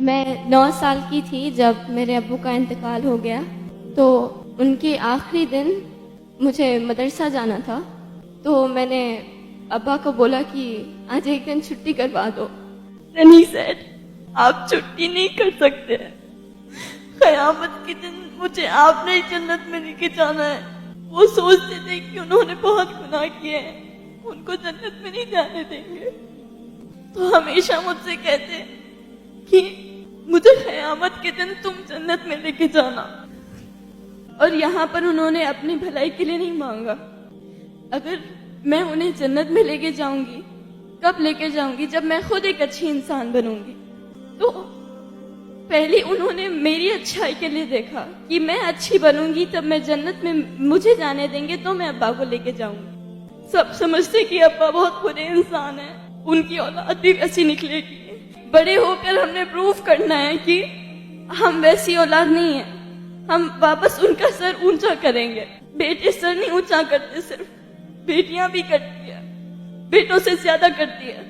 میں 9 سال کی تھی جب میرے ابو کا انتقال ہو گیا، تو ان کے آخری دن مجھے مدرسہ جانا تھا، تو میں نے ابا کو بولا کہ آج ایک دن چھٹی کروا دو۔ And he said, آپ چھٹی نہیں کر سکتے، قیامت کے دن مجھے آپ نے جنت میں لے کے جانا ہے۔ وہ سوچتے تھے کہ انہوں نے بہت گناہ کیے ہیں، ان کو جنت میں نہیں جانے دیں گے، تو ہمیشہ مجھ سے کہتے کہ مجھے قیامت کے دن تم جنت میں لے کے جانا۔ اور یہاں پر انہوں نے اپنی بھلائی کے لیے نہیں مانگا۔ اگر میں انہیں جنت میں لے کے جاؤں گی، کب لے کے جاؤں گی؟ جب میں خود ایک اچھی انسان بنوں گی۔ تو پہلے انہوں نے میری اچھائی کے لیے دیکھا کہ میں اچھی بنوں گی تب میں جنت میں مجھے جانے دیں گے، تو میں ابا کو لے کے جاؤں گی۔ سب سمجھتے کہ ابا بہت برے انسان ہیں، ان کی اولاد بھی ویسی نکلے گی۔ بڑے ہو کر ہم نے پروف کرنا ہے کہ ہم ویسی اولاد نہیں ہیں، ہم واپس ان کا سر اونچا کریں گے۔ بیٹے سر نہیں اونچا کرتے، صرف بیٹیاں بھی کرتی ہیں، بیٹوں سے زیادہ کرتی ہے۔